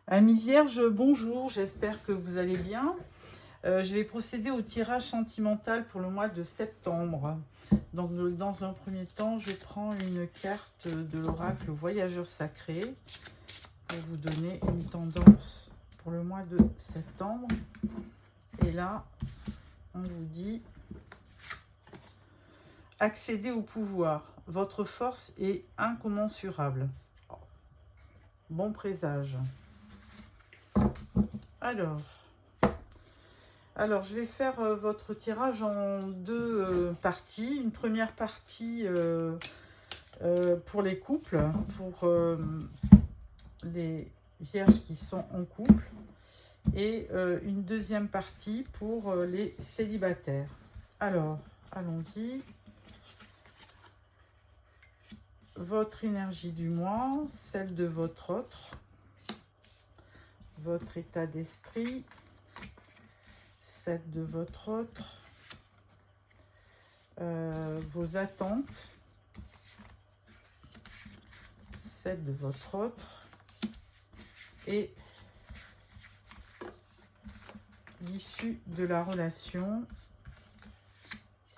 Amis Vierge, bonjour, j'espère que vous allez bien. Je vais procéder au tirage sentimental pour le mois de septembre. Donc, dans un premier temps, je prends une carte de l'oracle Voyageur Sacré pour vous donner une tendance pour le mois de septembre. Et là, on vous dit accéder au pouvoir. Votre force est incommensurable. Bon présage. Alors, je vais faire votre tirage en deux parties. Une première partie pour les couples, pour les vierges qui sont en couple, et une deuxième partie pour les célibataires. Alors, allons-y. Votre énergie du mois, celle de votre état d'esprit, celle de votre vos attentes, celle de votre et l'issue de la relation,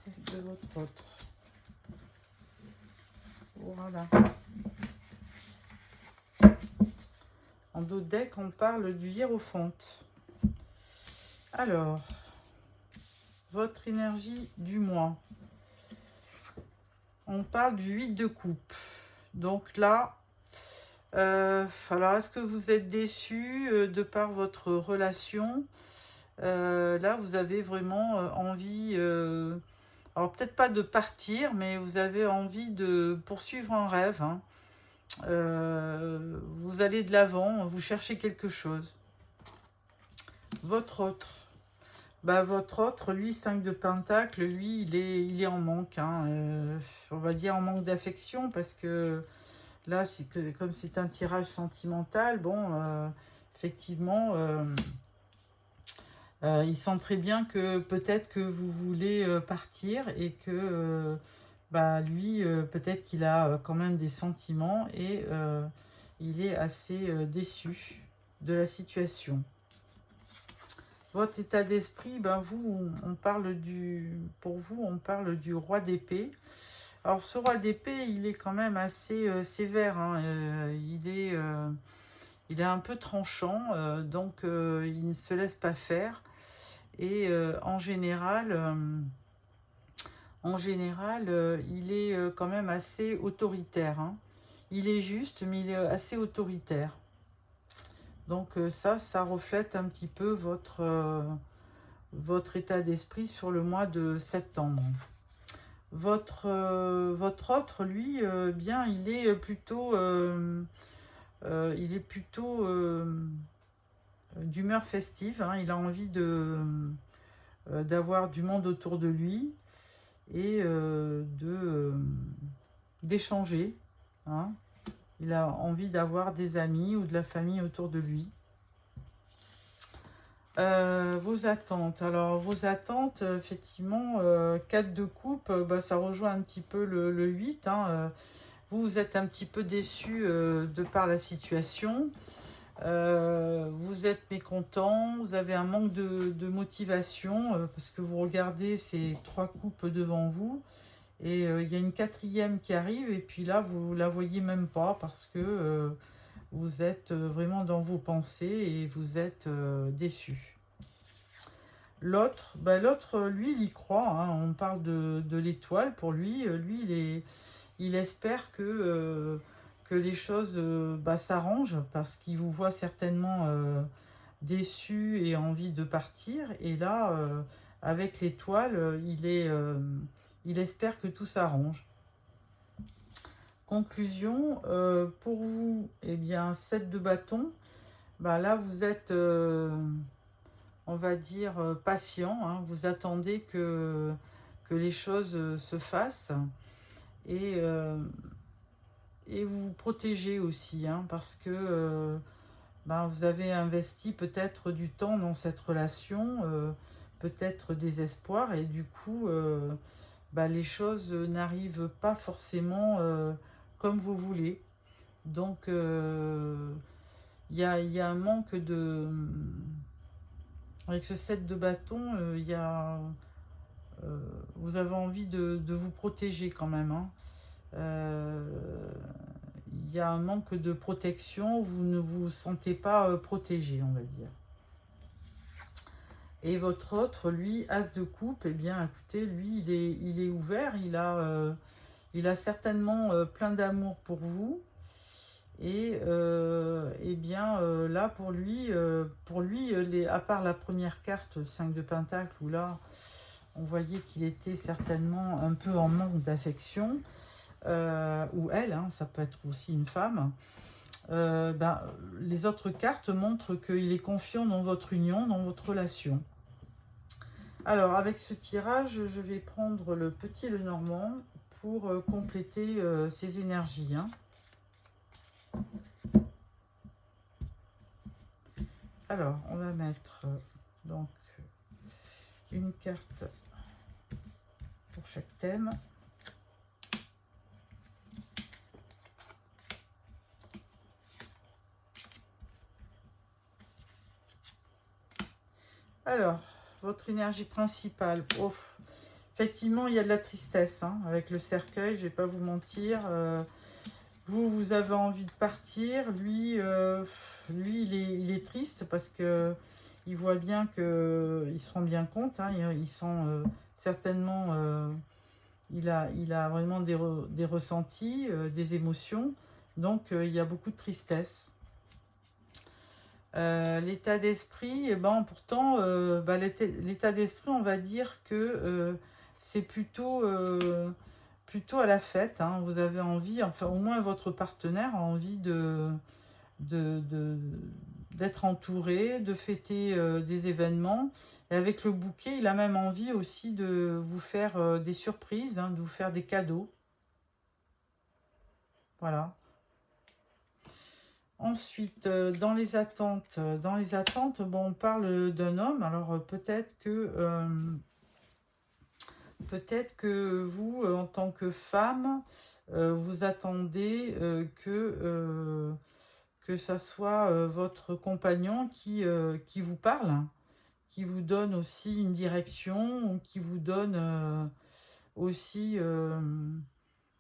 celle de votre Voilà. En dos de deck, on parle du hiérophante. Alors, votre énergie du mois. On parle du 8 de coupe. Donc là, alors est-ce que vous êtes déçu de par votre relation? Là, vous avez vraiment envie, alors peut-être pas de partir, mais vous avez envie de poursuivre un rêve, hein. Vous allez de l'avant, vous cherchez quelque chose. Votre autre, lui, 5 de Pentacle, lui, il est en manque, hein. On va dire en manque d'affection, parce que là, comme c'est un tirage sentimental, bon, effectivement, il sent très bien que peut-être que vous voulez partir et que lui, peut-être qu'il a quand même des sentiments et il est assez déçu de la situation. Votre état d'esprit, pour vous, on parle du roi d'épée. Alors, ce roi d'épée, il est quand même assez sévère, hein. Il est un peu tranchant, donc il ne se laisse pas faire. Et en général, il est quand même assez autoritaire, hein. Il est juste, mais il est assez autoritaire. Donc ça reflète un petit peu votre état d'esprit sur le mois de septembre. Votre autre, lui, il est plutôt, d'humeur festive, hein. Il a envie d'avoir du monde autour de lui et d'échanger, hein. Il a envie d'avoir des amis ou de la famille autour de lui. Vos attentes. Alors, vos attentes, effectivement, 4 de coupe, ça rejoint un petit peu le 8, hein. Vous êtes un petit peu déçu de par la situation. Vous êtes mécontent, vous avez un manque de motivation parce que vous regardez ces 3 coupes devant vous et il y a une quatrième qui arrive et puis là, vous la voyez même pas parce que vous êtes vraiment dans vos pensées et vous êtes déçu. L'autre, lui, il y croit, hein. On parle de l'étoile pour lui. Il espère que les choses s'arrangent parce qu'il vous voit certainement déçu et envie de partir. Et là, avec l'étoile, il espère que tout s'arrange. Conclusion, pour vous, eh bien, 7 de bâton. Là, vous êtes, on va dire, patient, hein. Vous attendez que les choses se fassent. Et vous vous protégez aussi, hein, parce que vous avez investi peut-être du temps dans cette relation, peut-être des espoirs, et du coup, les choses n'arrivent pas forcément comme vous voulez. Donc, il y a un manque de... Avec ce 7 de bâton, il y a... vous avez envie de vous protéger quand même, hein. Il y a un manque de protection, vous ne vous sentez pas protégé, on va dire. Et votre autre, lui, as de coupe, eh bien, écoutez, lui, il est ouvert, il a certainement plein d'amour pour vous. Et eh bien, là, pour lui à part la première carte, 5 de Pentacle, où là, on voyait qu'il était certainement un peu en manque d'affection, ou elle, hein, ça peut être aussi une femme. Ben, les autres cartes montrent qu'il est confiant dans votre union, dans votre relation. Alors, avec ce tirage, je vais prendre le petit Lenormand pour compléter ces énergies, hein. Alors, on va mettre donc une carte pour chaque thème. Alors, votre énergie principale. Oh, effectivement, il y a de la tristesse, hein, avec le cercueil, je ne vais pas vous mentir. Vous avez envie de partir. Lui, il est triste parce que il voit bien que il se rend bien compte, hein, il sent certainement, il a vraiment des ressentis, des émotions. Donc, il y a beaucoup de tristesse. L'état d'esprit, eh ben, pourtant, l'état d'esprit, on va dire que c'est plutôt à la fête, hein. Vous avez envie, enfin au moins votre partenaire a envie de, de- d'être entouré, de fêter des événements. Et avec le bouquet, il a même envie aussi de vous faire des surprises, hein, de vous faire des cadeaux. Voilà. Ensuite, dans les attentes, bon, on parle d'un homme. Alors peut-être que vous, en tant que femme, vous attendez que ça soit votre compagnon qui vous parle, hein, qui vous donne aussi une direction, ou qui vous donne aussi,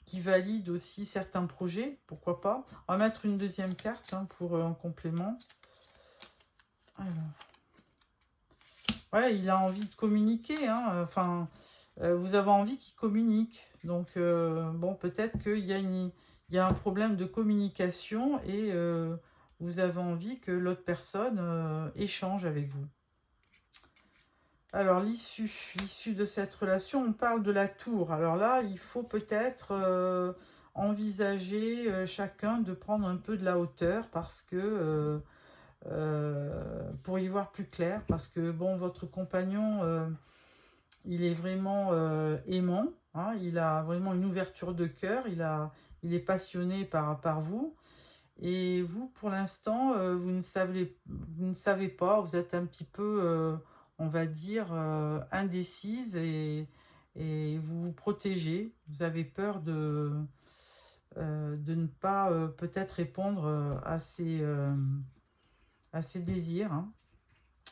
qui valide aussi certains projets, pourquoi pas. On va mettre une deuxième carte, hein, pour un complément. Alors, ouais, il a envie de communiquer, hein, enfin, vous avez envie qu'il communique. Donc, bon, peut-être il y a un problème de communication et vous avez envie que l'autre personne échange avec vous. Alors, l'issue de cette relation, on parle de la tour. Alors là, il faut peut-être envisager chacun de prendre un peu de la hauteur parce que pour y voir plus clair, parce que bon, votre compagnon, il est vraiment aimant, hein, il a vraiment une ouverture de cœur, il est passionné par vous, et vous, pour l'instant, vous ne savez pas, vous êtes un petit peu, on va dire, indécise, et vous vous protégez, vous avez peur de ne pas peut-être répondre à ses désirs, hein.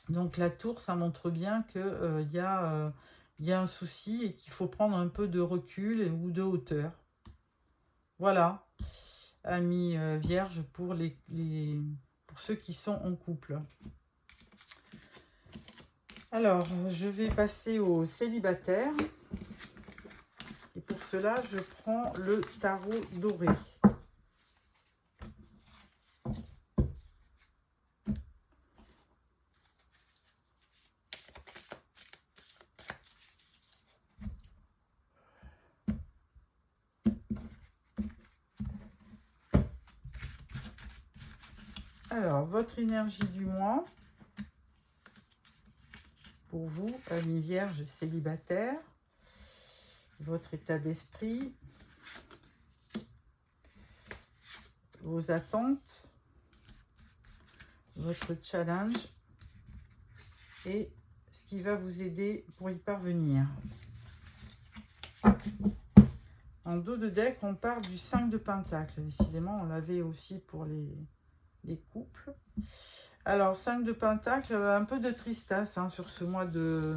Donc la tour, ça montre bien qu'il y a un souci et qu'il faut prendre un peu de recul ou de hauteur. Voilà, amis vierges, pour ceux qui sont en couple. Alors, je vais passer aux célibataires. Et pour cela, je prends le tarot doré. Alors, votre énergie du mois, pour vous, amis vierges célibataires, votre état d'esprit, vos attentes, votre challenge et ce qui va vous aider pour y parvenir. En dos de deck, on parle du 5 de Pentacle. Décidément, on l'avait aussi pour les les couples. Alors, 5 de Pentacle, un peu de tristesse hein, sur ce mois de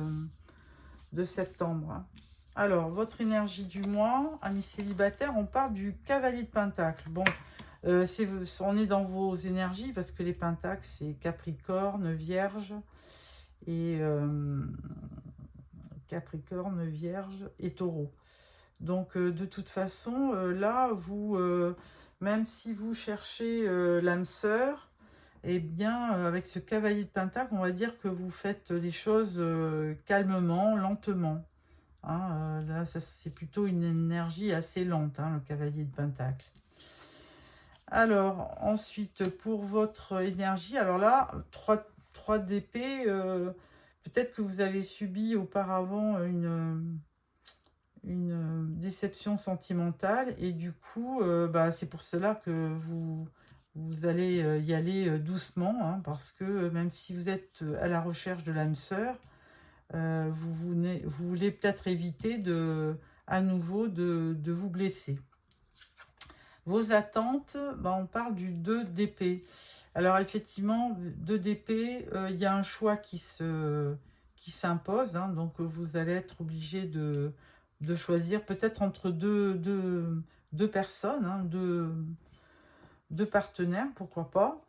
septembre. Hein. Alors, votre énergie du mois, amis célibataires, on parle du cavalier de Pentacle. Bon, on est dans vos énergies parce que les Pentacles, c'est Capricorne, Vierge et Capricorne, Vierge et Taureau. Donc, de toute façon, là, vous, même si vous cherchez l'âme sœur, eh bien, avec ce cavalier de Pentacle, on va dire que vous faites les choses calmement, lentement. Hein, là, c'est plutôt une énergie assez lente, hein, le cavalier de Pentacle. Alors, ensuite, pour votre énergie, alors là, 3 d'épée, peut-être que vous avez subi auparavant une déception sentimentale et du coup, c'est pour cela que vous allez y aller doucement, hein, parce que même si vous êtes à la recherche de l'âme sœur, vous voulez peut-être éviter à nouveau de vous blesser. Vos attentes, on parle du 2 d'épée. Alors effectivement, 2 d'épée, il y a un choix qui s'impose, hein, donc vous allez être obligé de choisir peut-être entre deux personnes, hein, deux partenaires, pourquoi pas.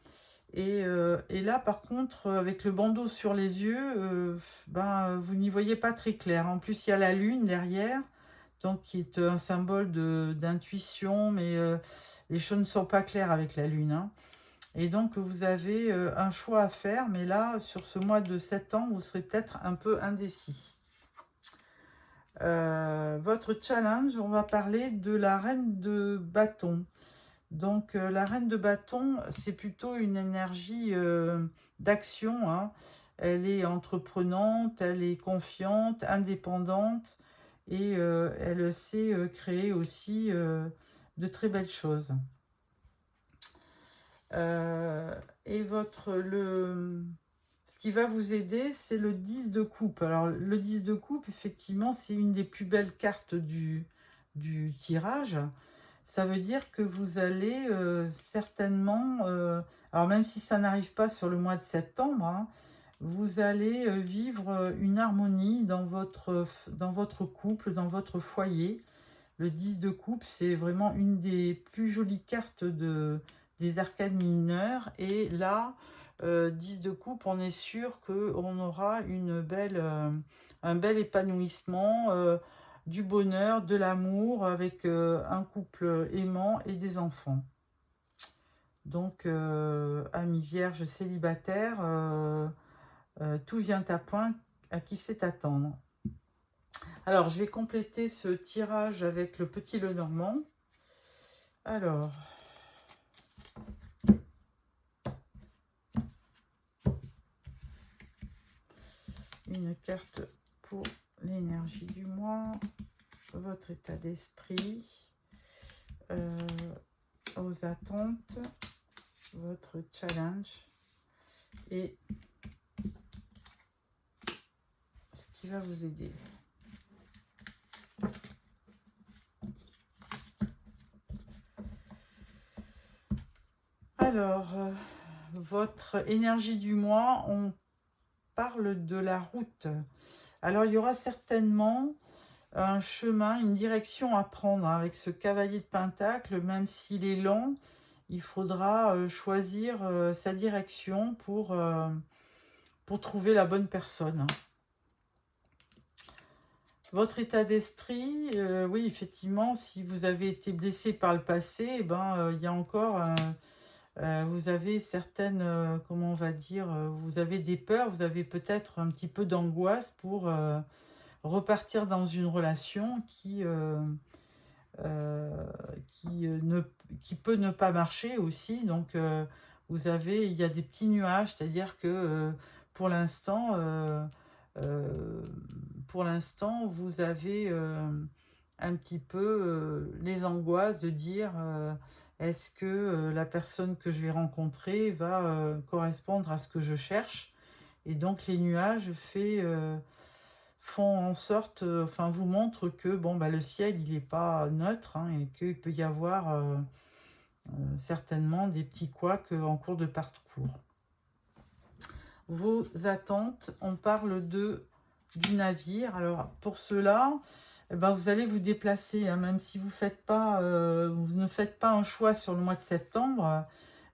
Et là, par contre, avec le bandeau sur les yeux, vous n'y voyez pas très clair. En plus, il y a la lune derrière, donc qui est un symbole d'intuition, mais les choses ne sont pas claires avec la lune. Hein. Et donc, vous avez un choix à faire, mais là, sur ce mois de septembre, vous serez peut-être un peu indécis. Votre challenge, on va parler de la reine de bâton. Donc, la reine de bâton, c'est plutôt une énergie d'action. Hein. Elle est entreprenante, elle est confiante, indépendante et elle sait créer aussi de très belles choses. Et ce qui va vous aider, c'est le 10 de coupe. Alors, le 10 de coupe, effectivement, c'est une des plus belles cartes du tirage. Ça veut dire que vous allez certainement, alors même si ça n'arrive pas sur le mois de septembre, hein, vous allez vivre une harmonie dans votre couple, dans votre foyer. Le 10 de coupe, c'est vraiment une des plus jolies cartes des arcades mineurs. Et là, 10 de coupe, on est sûr qu'on aura un bel épanouissement, du bonheur, de l'amour, avec un couple aimant et des enfants. Donc, amis vierges célibataires, tout vient à point, à qui sait attendre. Alors, je vais compléter ce tirage avec le petit Lenormand. Alors, une carte pour l'énergie du mois, votre état d'esprit, vos attentes, votre challenge et ce qui va vous aider. Alors, votre énergie du mois, on parle de la route. Alors, il y aura certainement un chemin, une direction à prendre hein, avec ce cavalier de Pentacle, même s'il est lent, il faudra choisir sa direction pour trouver la bonne personne. Votre état d'esprit, oui, effectivement, si vous avez été blessé par le passé, il y a encore, vous avez certaines, comment on va dire, vous avez des peurs, vous avez peut-être un petit peu d'angoisse pour repartir dans une relation qui peut ne pas marcher aussi. Donc, il y a des petits nuages, c'est-à-dire que pour l'instant, vous avez un petit peu les angoisses de dire est-ce que la personne que je vais rencontrer va correspondre à ce que je cherche. Et donc, les nuages font en sorte, vous montrent que le ciel il n'est pas neutre hein, et qu'il peut y avoir certainement des petits couacs en cours de parcours. Vos attentes, on parle du navire. Alors pour cela, eh ben, vous allez vous déplacer, hein, même si vous ne faites pas un choix sur le mois de septembre.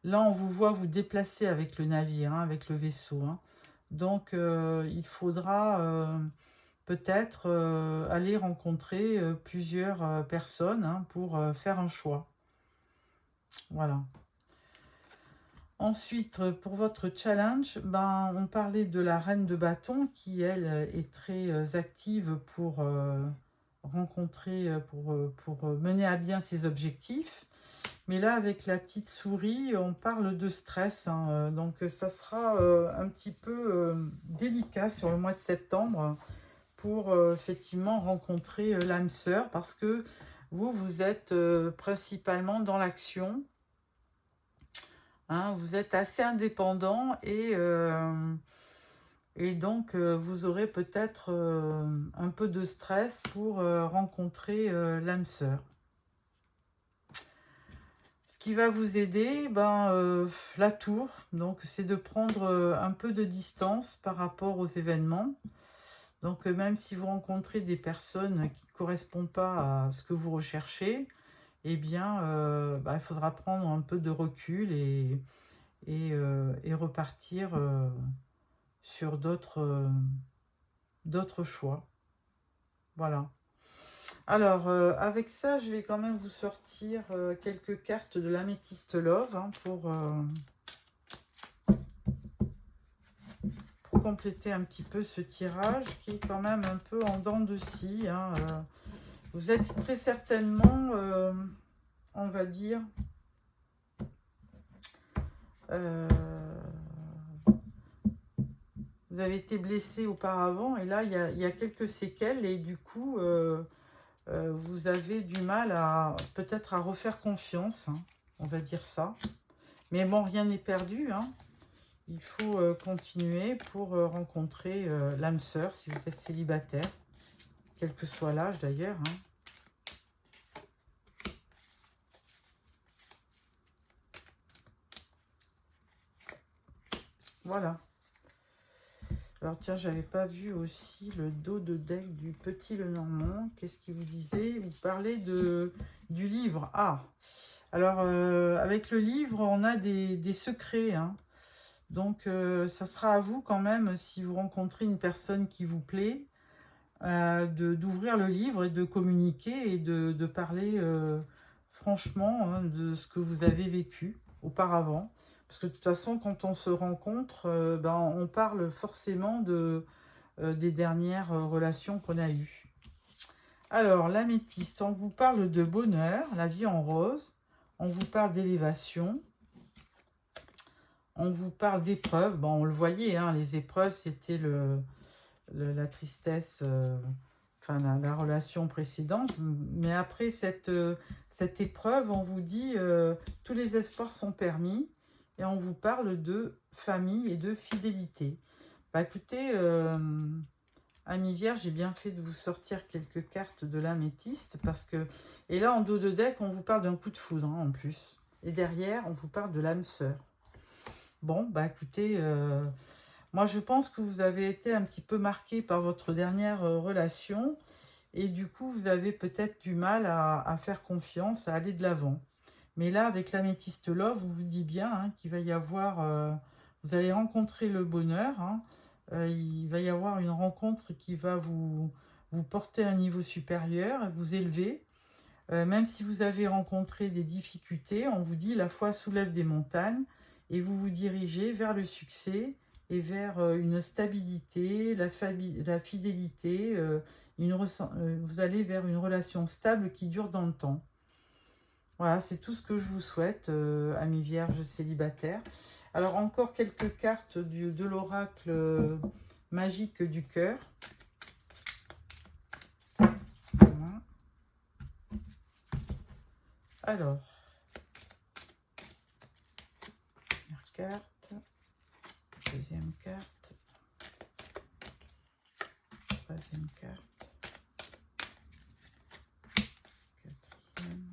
Là, on vous voit vous déplacer avec le navire, hein, avec le vaisseau. Hein. Donc, il faudra peut-être aller rencontrer plusieurs personnes, hein, pour faire un choix. Voilà. Ensuite, pour votre challenge, ben, on parlait de la reine de bâton qui, elle, est très active pour rencontrer, pour mener à bien ses objectifs. Mais là, avec la petite souris, on parle de stress. Hein, donc, ça sera un petit peu délicat sur le mois de septembre pour effectivement rencontrer l'âme sœur parce que vous êtes principalement dans l'action. Hein, vous êtes assez indépendant et donc vous aurez peut-être un peu de stress pour rencontrer l'âme sœur. Ce qui va vous aider, la tour, donc c'est de prendre un peu de distance par rapport aux événements. Donc même si vous rencontrez des personnes qui ne correspondent pas à ce que vous recherchez, eh bien il faudra prendre un peu de recul et repartir sur d'autres choix. Voilà. Alors, avec ça, je vais quand même vous sortir quelques cartes de l'Améthyste Love, hein, pour compléter un petit peu ce tirage qui est quand même un peu en dents de scie. Hein, vous êtes très certainement, on va dire, vous avez été blessé auparavant et là, il y a quelques séquelles et du coup, vous avez du mal peut-être à refaire confiance, hein, on va dire ça. Mais bon, rien n'est perdu, hein. Il faut continuer pour rencontrer l'âme sœur si vous êtes célibataire, quel que soit l'âge d'ailleurs. Hein. Voilà. Alors tiens, j'avais pas vu aussi le dos de deck du Petit Lenormand. Qu'est-ce qu'il vous disait? Vous parlez du livre. Ah, alors avec le livre, on a des secrets, hein. Donc, ça sera à vous quand même, si vous rencontrez une personne qui vous plaît, d'ouvrir le livre et de communiquer et de parler franchement, hein, de ce que vous avez vécu auparavant. Parce que de toute façon, quand on se rencontre, on parle forcément des dernières relations qu'on a eues. Alors, l'améthyste, on vous parle de bonheur, la vie en rose. On vous parle d'élévation. On vous parle d'épreuves. Bon, on le voyait, hein, les épreuves, c'était la tristesse, la relation précédente. Mais après cette épreuve, on vous dit tous les espoirs sont permis. Et on vous parle de famille et de fidélité. Bah écoutez, Amis Vierge, j'ai bien fait de vous sortir quelques cartes de l'améthyste parce que... Et là, en dos de deck, on vous parle d'un coup de foudre, hein, en plus. Et derrière, on vous parle de l'âme sœur. Bon, bah écoutez, moi je pense que vous avez été un petit peu marqué par votre dernière relation et du coup vous avez peut-être du mal à faire confiance, à aller de l'avant. Mais là, avec l'améthyste love, vous vous dit bien, hein, qu'il va y avoir, vous allez rencontrer le bonheur, hein, il va y avoir une rencontre qui va vous porter à un niveau supérieur, vous élever. Même si vous avez rencontré des difficultés, on vous dit la foi soulève des montagnes et vous vous dirigez vers le succès et vers une stabilité, la fidélité, vous allez vers une relation stable qui dure dans le temps. Voilà, c'est tout ce que je vous souhaite, amis vierges célibataires. Alors, encore quelques cartes de l'oracle magique du cœur. Voilà. Alors, première carte, deuxième carte, troisième carte, quatrième,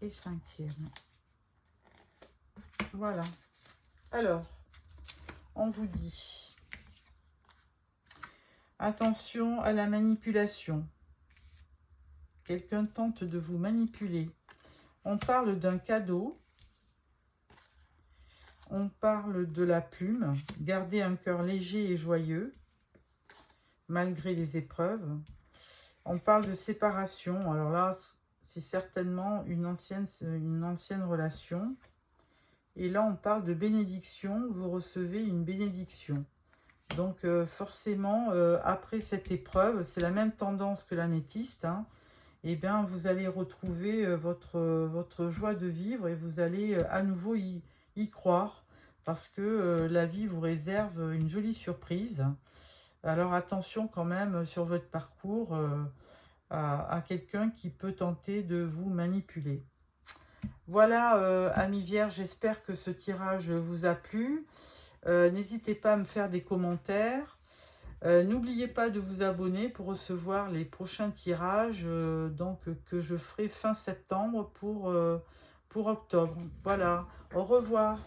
et 5e. Voilà. Alors, on vous dit, attention à la manipulation. Quelqu'un tente de vous manipuler. On parle d'un cadeau. On parle de la plume. Gardez un cœur léger et joyeux, malgré les épreuves. On parle de séparation. Alors là, c'est certainement une ancienne relation. Et là, on parle de bénédiction. Vous recevez une bénédiction. Donc, forcément, après cette épreuve, c'est la même tendance que l'améthyste, hein, eh bien, vous allez retrouver votre joie de vivre et vous allez à nouveau y croire parce que la vie vous réserve une jolie surprise. Alors, attention quand même sur votre parcours à quelqu'un qui peut tenter de vous manipuler. Voilà, amis vierges, j'espère que ce tirage vous a plu. N'hésitez pas à me faire des commentaires. N'oubliez pas de vous abonner pour recevoir les prochains tirages que je ferai fin septembre pour octobre. Voilà, au revoir.